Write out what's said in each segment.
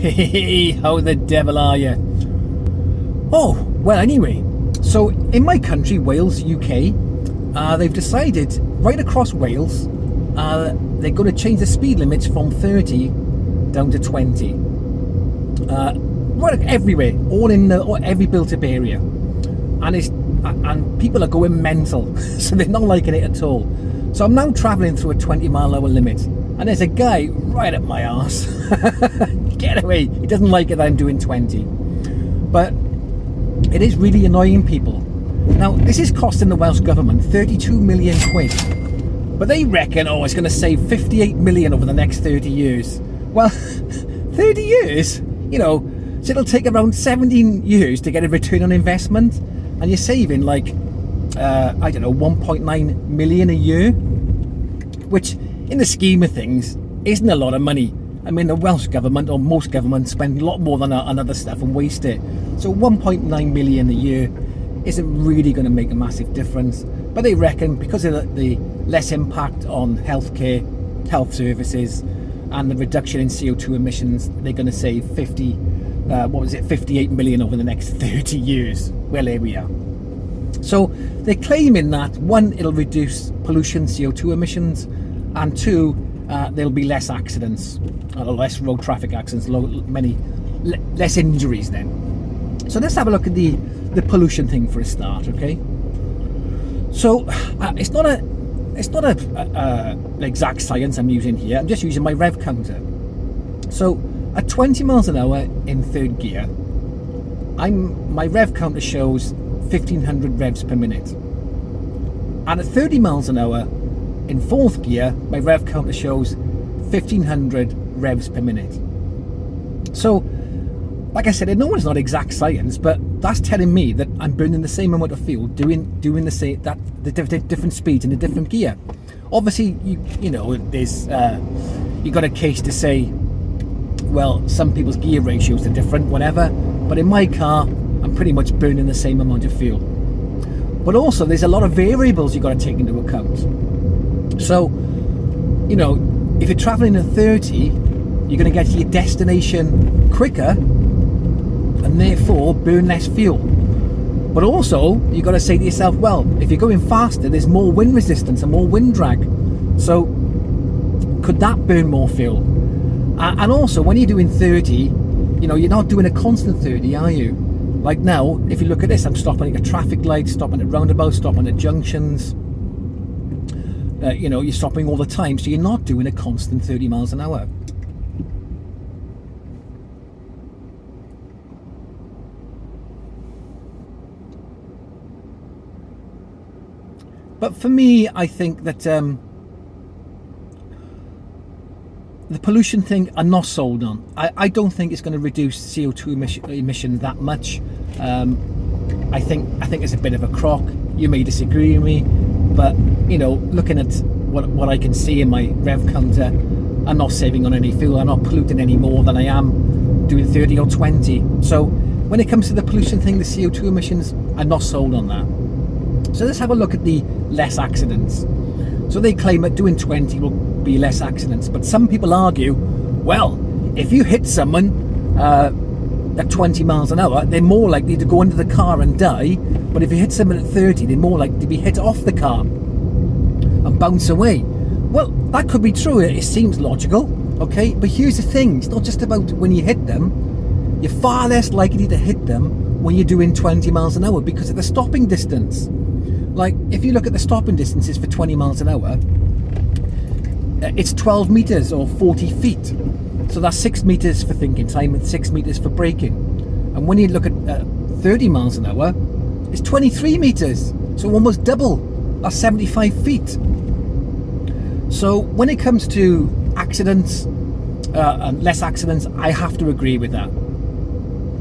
Hey, how the devil are you? Oh, well, anyway, so in my country, Wales, UK, they've decided right across Wales, they're going to change the speed limits from 30 down to 20. Right everywhere, all in every built-up area, and people are going mental, so they're not liking it at all. So I'm now travelling through a 20-mile-an-hour limit, and there's a guy right up my arse. Get away! He doesn't like it that I'm doing 20, but it is really annoying people. Now, this is costing the Welsh government 32 million quid, but they reckon, it's going to save 58 million over the next 30 years. Well, 30 years, so it'll take around 17 years to get a return on investment, and you're saving like, 1.9 million a year, which in the scheme of things isn't a lot of money. I mean, the Welsh government, or most governments, spend a lot more than on other stuff and waste it. So 1.9 million a year isn't really going to make a massive difference. But they reckon because of the less impact on healthcare, health services, and the reduction in CO2 emissions, they're going to save 58 million over the next 30 years. Well, there we are. So they're claiming that, one, it'll reduce pollution, CO2 emissions, and two, there'll be less accidents, less road traffic accidents, less injuries then. So let's have a look at the pollution thing for a start, okay? So it's not an exact science I'm using here. I'm just using my rev counter. So at 20 miles an hour in third gear, my rev counter shows 1500 revs per minute. And at 30 miles an hour in fourth gear, my rev counter shows 1500 revs per minute. So, like I said, I know it's not exact science, but that's telling me that I'm burning the same amount of fuel, doing the same, the different speeds in a different gear. Obviously, there's you got a case to say, well, some people's gear ratios are different, whatever. But in my car, I'm pretty much burning the same amount of fuel. But also, there's a lot of variables you've got to take into account. So, if you're traveling at 30, you're going to get to your destination quicker and therefore burn less fuel. But also, you've got to say to yourself, well, if you're going faster, there's more wind resistance and more wind drag. So, could that burn more fuel? And also, when you're doing 30, you're not doing a constant 30, are you? Like now, if you look at this, I'm stopping at a traffic light, stopping at roundabouts, stopping at junctions. You're stopping all the time, so you're not doing a constant 30 miles an hour. But for me, I think that the pollution thing I'm not sold on. I don't think it's going to reduce CO2 emission that much. I think it's a bit of a crock. You may disagree with me, but looking at what I can see in my rev counter, I'm not saving on any fuel. I'm not polluting any more than I am doing 30 or 20. So when it comes to the pollution thing, the CO2 emissions, I'm not sold on that. So let's have a look at the less accidents. So they claim that doing 20 will be less accidents, but some people argue, well, if you hit someone at 20 miles an hour, they're more likely to go into the car and die, but if you hit someone at 30, they're more likely to be hit off the car and bounce away. Well, that could be true, it seems logical, okay, but here's the thing, it's not just about when you hit them, you're far less likely to hit them when you're doing 20 miles an hour because of the stopping distance. Like, if you look at the stopping distances for 20 miles an hour, it's 12 meters or 40 feet. So that's 6 meters for thinking time and 6 meters for braking. And when you look at 30 miles an hour, it's 23 meters. So almost double. That's 75 feet. So when it comes to accidents, and less accidents, I have to agree with that.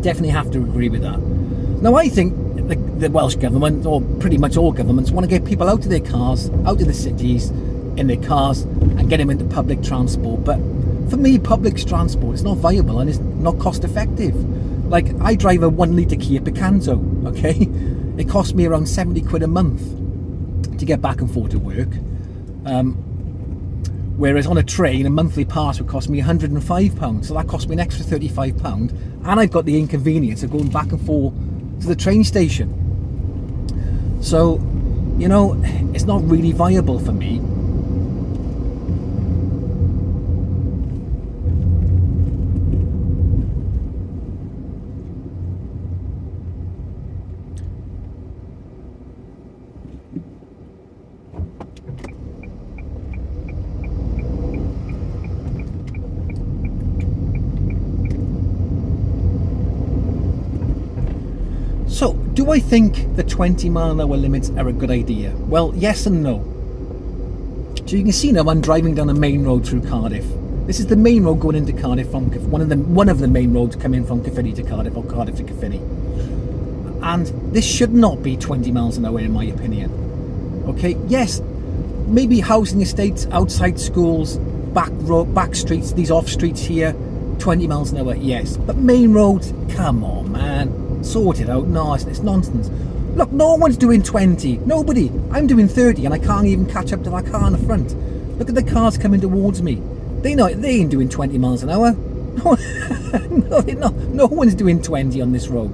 Definitely have to agree with that. Now, I think the Welsh government, or pretty much all governments, want to get people out of their cars, out of the cities, in their cars, and get them into public transport. But for me, public transport is not viable and it's not cost effective. Like, I drive a 1 litre Kia Picanto, okay? It costs me around 70 quid a month to get back and forth to work. Whereas on a train, a monthly pass would cost me £105, so that cost me an extra £35, and I've got the inconvenience of going back and forth to the train station. So, you know, it's not really viable for me. So, do I think the 20-mile-an-hour limits are a good idea? Well, yes and no. So you can see now I'm driving down a main road through Cardiff. This is the main road going into Cardiff from one of the main roads coming from Caerphilly to Cardiff, or Cardiff to Caerphilly. And this should not be 20 miles an hour in my opinion. Okay, yes, maybe housing estates, outside schools, back streets, these off streets here, 20 miles an hour, yes. But main roads, come on, man. Sort it out. No, it's nonsense. Look, no one's doing 20. Nobody. I'm doing 30 and I can't even catch up to that car in the front. Look at the cars coming towards me. They ain't doing 20 miles an hour. No one's doing 20 on this road.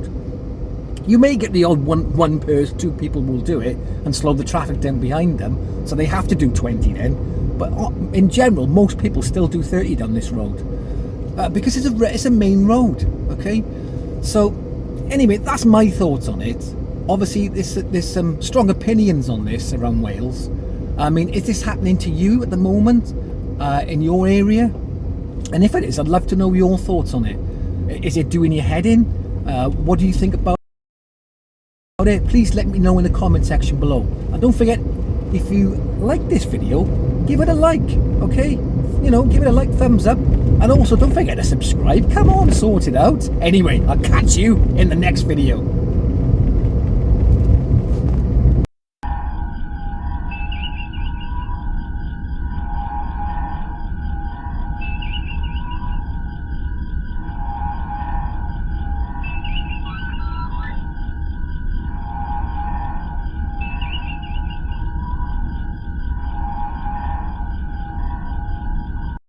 You may get the odd one person, two people will do it and slow the traffic down behind them, so they have to do 20 then. But in general, most people still do 30 down this road because it's a main road. Okay, so. Anyway, that's my thoughts on it. Obviously, there's some strong opinions on this around Wales. I mean, is this happening to you at the moment in your area? And if it is, I'd love to know your thoughts on it. Is it doing your head in? What do you think about it? Please let me know in the comment section below. And don't forget, if you like this video, give it a like, okay? You know, give it a like, thumbs up. And also, don't forget to subscribe. Come on, sort it out. Anyway, I'll catch you in the next video.